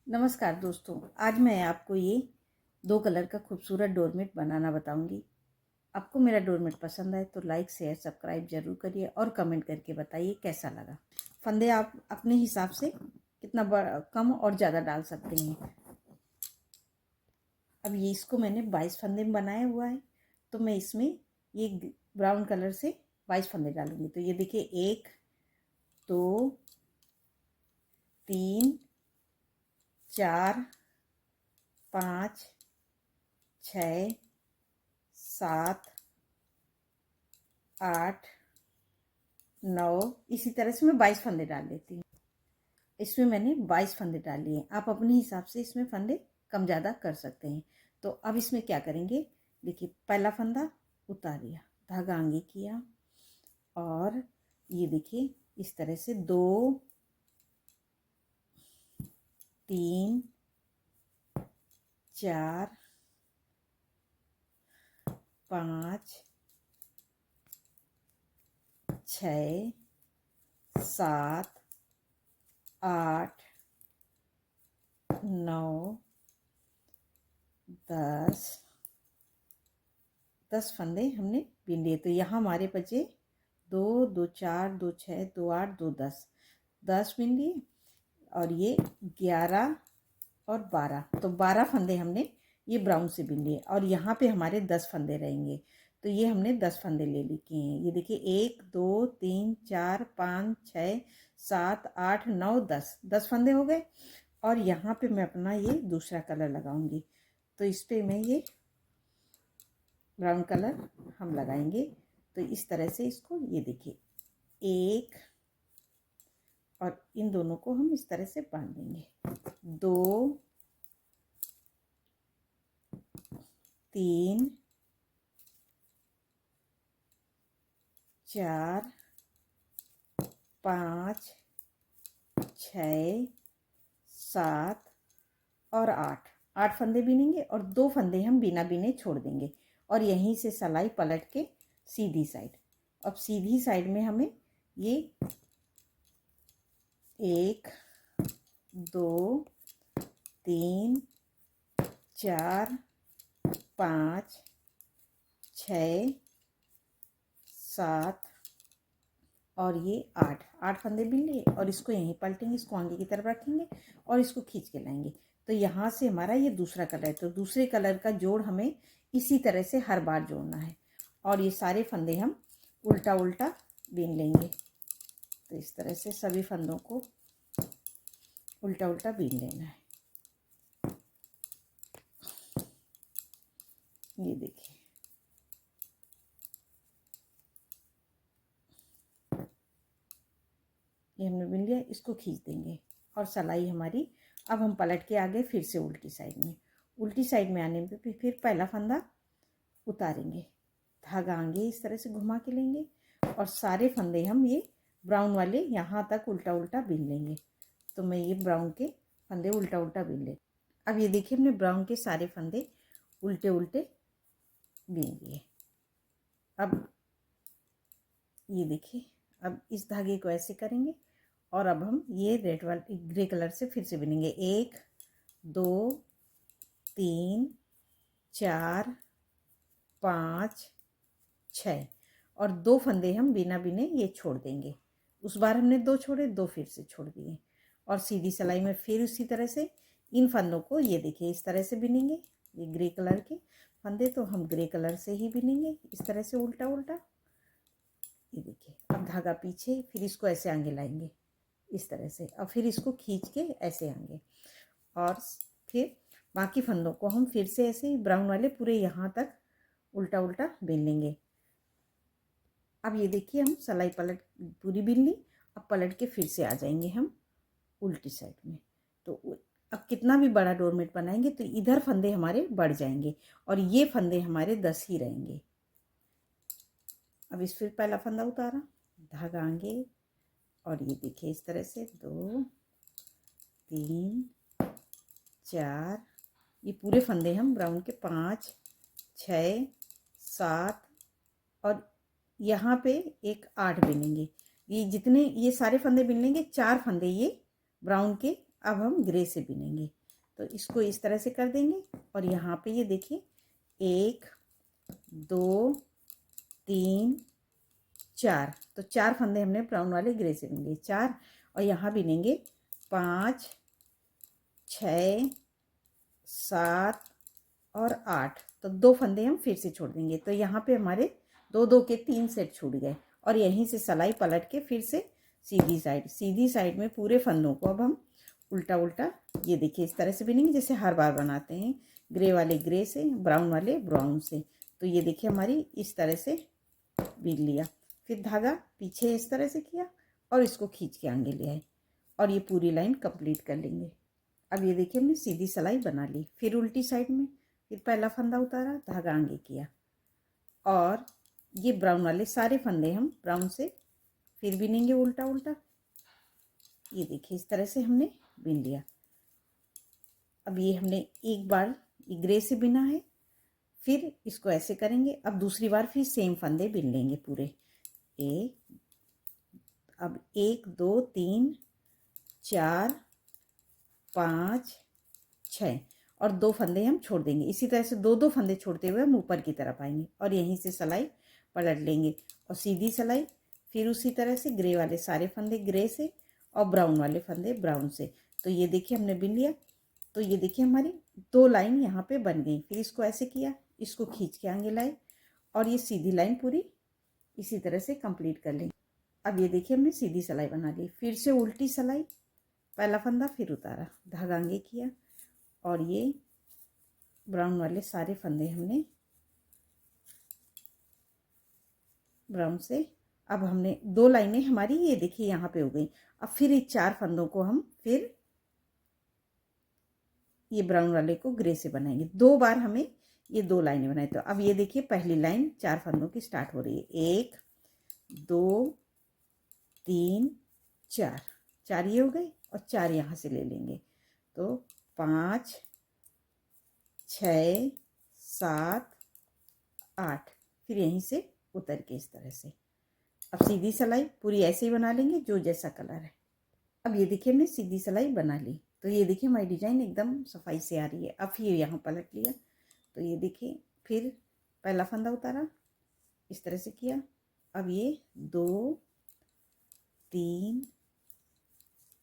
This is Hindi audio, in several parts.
नमस्कार दोस्तों, आज मैं आपको ये 2 कलर का खूबसूरत डोरमेट बनाना बताऊंगी। आपको मेरा डोरमेट पसंद आए तो लाइक शेयर सब्सक्राइब जरूर करिए और कमेंट करके बताइए कैसा लगा। फंदे आप अपने हिसाब से कितना बड़ा कम और ज़्यादा डाल सकते हैं। अब ये इसको मैंने 22 फंदे में बनाया हुआ है, तो मैं इसमें ये ब्राउन कलर से 22 फंदे डालूंगी। तो ये देखिए 1 2 3 4 5 6 7 8 9, इसी तरह से मैं 22 फंदे डाल लेती हूँ। इसमें मैंने 22 फंदे डाल लिए। आप अपने हिसाब से इसमें फंदे कम ज़्यादा कर सकते हैं। तो अब इसमें क्या करेंगे, देखिए पहला फंदा उतार लिया, धागा आगे किया और ये देखिए इस तरह से 2 3 4 5 6 7 8 9 10 फंदे हमने बीन लिए। तो यहाँ हमारे बचे 2 2 4 2 6 2 8 2 10 बीन लिए और ये 11 और 12, तो 12 फंदे हमने ये ब्राउन से बीन लिए और यहाँ पे हमारे 10 फंदे रहेंगे। तो ये हमने 10 फंदे ले लिए हैं। ये देखिए 1 2 3 4 5 6 7 8 9 10 फंदे हो गए। और यहाँ पे मैं अपना ये दूसरा कलर लगाऊंगी। तो इस पे मैं ये ब्राउन कलर हम लगाएंगे। तो इस तरह से इसको ये देखिए 1 और इन दोनों को हम इस तरह से बांध देंगे। 2 3 4 5 6 7 और 8 फंदे बीनेंगे और 2 फंदे हम बिना बिने छोड़ देंगे और यहीं से सिलाई पलट के सीधी साइड। अब सीधी साइड में हमें ये 1 2 3 4 5 6 7 और ये 8 फंदे बीन लिए और इसको यहीं पलटेंगे, इसको आगे की तरफ रखेंगे और इसको खींच के लाएंगे। तो यहाँ से हमारा ये दूसरा कलर है। तो दूसरे कलर का जोड़ हमें इसी तरह से हर बार जोड़ना है और ये सारे फंदे हम उल्टा उल्टा बीन लेंगे। तो इस तरह से सभी फंदों को उल्टा उल्टा बीन लेना है। ये देखिए ये हमने बीन लिया, इसको खींच देंगे और सिलाई हमारी अब हम पलट के आगे फिर से उल्टी साइड में आने पे फिर पहला फंदा उतारेंगे, धागा आगे इस तरह से घुमा के लेंगे और सारे फंदे हम ये ब्राउन वाले यहाँ तक उल्टा उल्टा बीन लेंगे। तो मैं ये ब्राउन के फंदे उल्टा उल्टा बीन ले। अब ये देखिए हमने ब्राउन के सारे फंदे उल्टे उल्टे बीन लिए। अब ये देखिए अब इस धागे को ऐसे करेंगे और अब हम ये रेड वाले ग्रे कलर से फिर से बिनेंगे। 1 2 3 4 5 6 और 2 फंदे हम बिना बिने ये छोड़ देंगे। उस बार हमने 2 छोड़े, 2 फिर से छोड़ दिए और सीधी सिलाई में फिर उसी तरह से इन फंदों को ये देखिए इस तरह से बिनेंगे। ये ग्रे कलर के फंदे तो हम ग्रे कलर से ही बिनेंगे इस तरह से उल्टा उल्टा। ये देखिए अब धागा पीछे, फिर इसको ऐसे आगे लाएंगे इस तरह से और फिर इसको खींच के ऐसे आगे और फिर बाकी फंदों को हम फिर से ऐसे ही ब्राउन वाले पूरे यहाँ तक उल्टा उल्टा बीन लेंगे। अब ये देखिए हम सिलाई पलट पूरी बीन ली। अब पलट के फिर से आ जाएंगे हम उल्टी साइड में। तो अब कितना भी बड़ा डोरमेट बनाएंगे तो इधर फंदे हमारे बढ़ जाएंगे और ये फंदे हमारे 10 ही रहेंगे। अब इस फिर पहला फंदा उतारा, धागा आगे और ये देखिए इस तरह से 2 3 4 ये पूरे फंदे हम ब्राउन के 5 6 7 और यहाँ पे एक 8 बिनेंगे। ये जितने ये सारे फंदे बिन लेंगे, 4 फंदे ये ब्राउन के अब हम ग्रे से बिनेंगे। तो इसको इस तरह से कर देंगे और यहाँ पे ये देखिए 1 2 3 4, तो 4 फंदे हमने ब्राउन वाले ग्रे से बिन लिए, 4, और यहाँ बिनेंगे 5 6 7 और 8, तो 2 फंदे हम फिर से छोड़ देंगे। तो यहाँ पे हमारे 2 के 3 सेट छूट गए और यहीं से सिलाई पलट के फिर से सीधी साइड में पूरे फंदों को अब हम उल्टा उल्टा ये देखिए इस तरह से बिनेंगे जैसे हर बार बनाते हैं, ग्रे वाले ग्रे से, ब्राउन वाले ब्राउन से। तो ये देखिए हमारी इस तरह से बिन लिया, फिर धागा पीछे इस तरह से किया और इसको खींच के आगे ले आए और ये पूरी लाइन कंप्लीट कर लेंगे। अब ये देखिए हमने सीधी सिलाई बना ली, फिर उल्टी साइड में, फिर पहला फंदा उतारा, धागा आगे किया और ये ब्राउन वाले सारे फंदे हम ब्राउन से फिर बिनेंगे उल्टा उल्टा। ये देखिए इस तरह से हमने बिन लिया। अब ये हमने एक बार ये ग्रे से बिना है, फिर इसको ऐसे करेंगे। अब दूसरी बार फिर सेम फंदे बिन लेंगे पूरे। अब 1 2 3 4 5 6 और 2 फंदे हम छोड़ देंगे। इसी तरह से 2 फंदे छोड़ते हुए हम ऊपर की तरफ आएंगे और यहीं से सिलाई पलट लेंगे और सीधी सिलाई, फिर उसी तरह से ग्रे वाले सारे फंदे ग्रे से और ब्राउन वाले फंदे ब्राउन से। तो ये देखिए हमने बिन लिया। तो ये देखिए हमारी 2 लाइन यहाँ पे बन गई। फिर इसको ऐसे किया, इसको खींच के आगे लाए और ये सीधी लाइन पूरी इसी तरह से कंप्लीट कर लेंगे। अब ये देखिए हमने सीधी सिलाई बना ली, फिर से उल्टी सिलाई, पहला फंदा फिर उतारा, धागा आगे किया और ये ब्राउन वाले सारे फंदे हमने ब्राउन से, अब हमने 2 लाइनें हमारी ये देखिए यहाँ पे हो गई। अब फिर ये 4 फंदों को हम फिर ये ब्राउन वाले को ग्रे से बनाएंगे। 2 बार हमें ये 2 लाइनें बनाई। तो अब ये देखिए पहली लाइन 4 फंदों की स्टार्ट हो रही है, 1 2 3 4, 4 ये हो गए और 4 यहाँ से ले लेंगे। तो 5 6 7 8, फिर यहीं से उतर के इस तरह से। अब सीधी सिलाई पूरी ऐसे ही बना लेंगे जो जैसा कलर है। अब ये देखिए हमने सीधी सिलाई बना ली। तो ये देखिए हमारी डिजाइन एकदम सफाई से आ रही है। अब फिर यहाँ पलट लिया, तो ये देखिए फिर पहला फंदा उतारा, इस तरह से किया। अब ये 2 3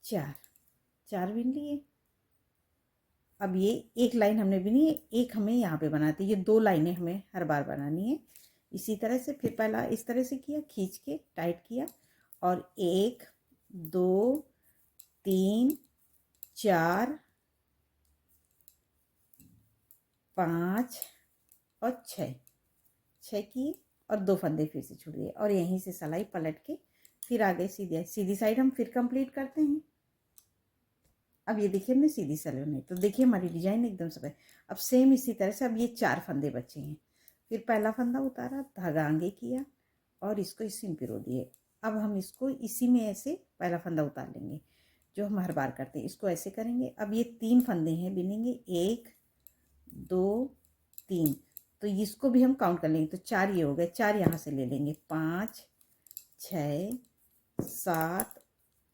4 बिन लिए। अब ये एक लाइन हमने बिनी है, एक हमें यहाँ पे बनाती है। ये 2 लाइनें हमें हर बार बनानी है इसी तरह से। फिर पहला इस तरह से किया, खींच के टाइट किया और 1 2 3 4 5 और 6 किए और 2 फंदे फिर से छूट गए और यहीं से सिलाई पलट के फिर आगे सीधी साइड हम फिर कंप्लीट करते हैं। अब ये देखिए हमने सीधी सिलाई बनाई। तो देखिए हमारी डिजाइन एकदम सब है। अब सेम इसी तरह से अब ये 4 फंदे बचे हैं। फिर पहला फंदा उतारा, धागा आगे किया और इसको इसी में पिरो दिए। अब हम इसको इसी में ऐसे पहला फंदा उतार लेंगे जो हम हर बार करते हैं, इसको ऐसे करेंगे। अब ये 3 फंदे हैं बिनेंगे, 1 2 3, तो इसको भी हम काउंट कर लेंगे। तो 4 ये हो गए, 4 यहाँ से ले लेंगे, 5 6 7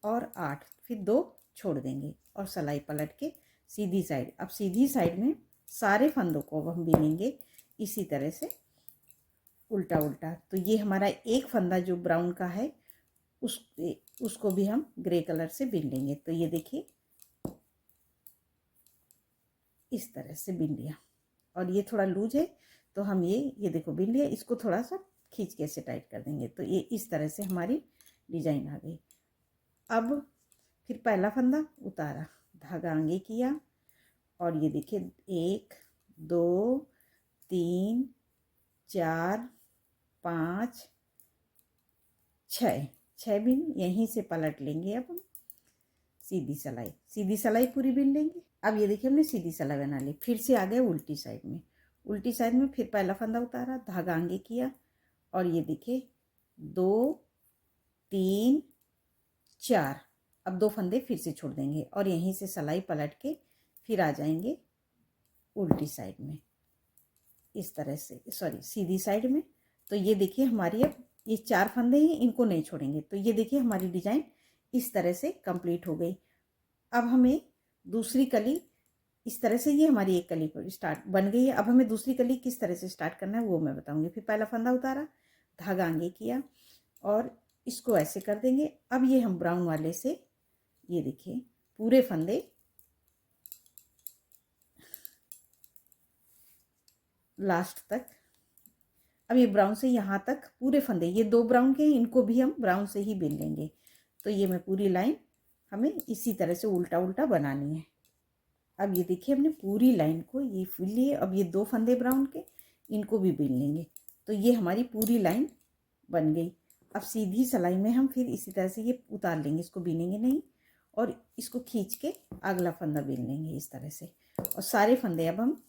और 8, फिर 2 छोड़ देंगे और सिलाई पलट के सीधी साइड। अब सीधी साइड में सारे फंदों को अब हम बिनेंगे इसी तरह से उल्टा उल्टा। तो ये हमारा एक फंदा जो ब्राउन का है उसको भी हम ग्रे कलर से बिन लेंगे। तो ये देखिए इस तरह से बिन लिया और ये थोड़ा लूज है तो हम ये देखो बिन लिया, इसको थोड़ा सा खींच के ऐसे टाइट कर देंगे। तो ये इस तरह से हमारी डिजाइन आ गई। अब फिर पहला फंदा उतारा, धागा आगे किया और ये देखिए 1 2 3 4 5 6 बिन यहीं से पलट लेंगे। अब हम सीधी सिलाई पूरी बिन लेंगे। अब ये देखिए हमने सीधी सिलाई बना ली। फिर से आ गए उल्टी साइड में फिर पहला फंदा उतारा, धागा आगे किया और ये देखिए 2 3 4, अब 2 फंदे फिर से छोड़ देंगे और यहीं से सिलाई पलट के फिर आ जाएंगे उल्टी साइड में इस तरह से, सॉरी सीधी साइड में। तो ये देखिए हमारी अब ये 4 फंदे हैं, इनको नहीं छोड़ेंगे। तो ये देखिए हमारी डिजाइन इस तरह से कंप्लीट हो गई। अब हमें दूसरी कली इस तरह से, ये हमारी एक कली पर स्टार्ट बन गई है। अब हमें दूसरी कली किस तरह से स्टार्ट करना है वो मैं बताऊंगी। फिर पहला फंदा उतारा, धागा आगे किया और इसको ऐसे कर देंगे। अब ये हम ब्राउन वाले से, ये देखिए पूरे फंदे लास्ट तक, अब ये ब्राउन से यहाँ तक पूरे फंदे, ये 2 ब्राउन के हैं, इनको भी हम ब्राउन से ही बिन लेंगे। तो ये मैं पूरी लाइन हमें इसी तरह से उल्टा उल्टा बनानी है। अब ये देखिए हमने पूरी लाइन को ये फिल लिए। अब ये 2 फंदे ब्राउन के, इनको भी बिन लेंगे। तो ये हमारी पूरी लाइन बन गई। अब सीधी सिलाई में हम फिर इसी तरह से ये उतार लेंगे, इसको बिनेंगे नहीं और इसको खींच के अगला फंदा बिन लेंगे इस तरह से। और सारे फंदे अब हम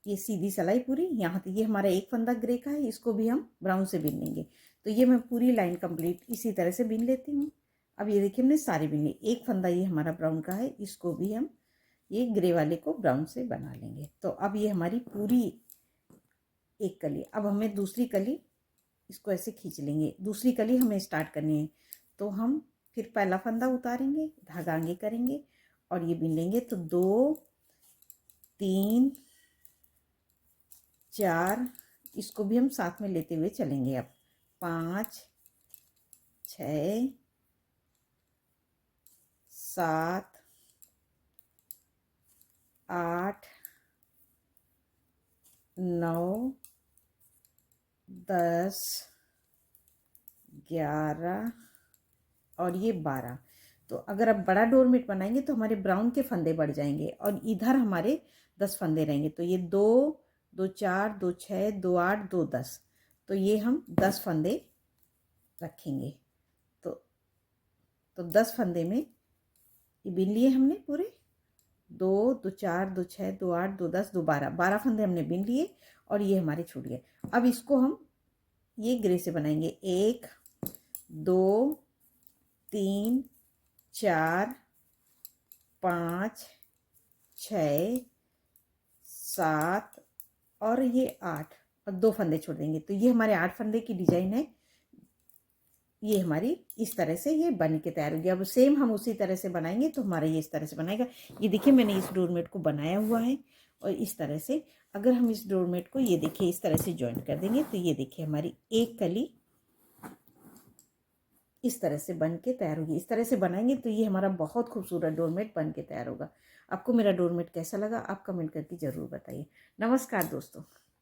ये सीधी सिलाई पूरी यहाँ तक, ये हमारा एक फंदा ग्रे का है, इसको भी हम ब्राउन से बिन लेंगे। तो ये मैं पूरी लाइन कंप्लीट इसी तरह से बिन लेती हूँ। अब ये देखिए हमने सारे बिन लिए। एक फंदा ये हमारा ब्राउन का है, इसको भी हम ये ग्रे वाले को ब्राउन से बना लेंगे। तो अब ये हमारी पूरी एक कली। अब हमें दूसरी कली, इसको ऐसे खींच लेंगे, दूसरी कली हमें स्टार्ट करनी है। तो हम फिर पहला फंदा उतारेंगे, धागा आगे करेंगे और ये बिन लेंगे। तो 2 3 4, इसको भी हम साथ में लेते हुए चलेंगे। अब 5 6 7 8 9 10 11 और ये 12। तो अगर आप बड़ा डोरमेट बनाएंगे तो हमारे ब्राउन के फंदे बढ़ जाएंगे और इधर हमारे 10 फंदे रहेंगे। तो ये 2 2 4 2 6 2 8 2 10, तो ये हम 10 फंदे रखेंगे। तो 10 फंदे में ये बिन लिए हमने पूरे, 2 2 4 2 6 2 8 2 10 2 12, 12 फंदे हमने बिन लिए और ये हमारे छूट गए। अब इसको हम ये ग्रे से बनाएंगे। 1 2 3 4 5 6 7 और ये 8 और 2 फंदे छोड़ देंगे। तो ये हमारे 8 फंदे की डिजाइन है। ये हमारी इस तरह से ये बन के तैयार हो गया। अब सेम हम उसी तरह से बनाएंगे तो हमारा ये इस तरह से बनाएगा। ये देखिए मैंने इस डोरमेट को बनाया हुआ है और इस तरह से अगर हम इस डोरमेट को ये देखिए इस तरह से जॉइंट कर देंगे तो ये देखिए हमारी एक कली इस तरह से बन के तैयार होगी। इस तरह से बनाएंगे तो ये हमारा बहुत खूबसूरत डोरमेट बन के तैयार होगा। आपको मेरा डोरमेट कैसा लगा आप कमेंट करके ज़रूर बताइए। नमस्कार दोस्तों।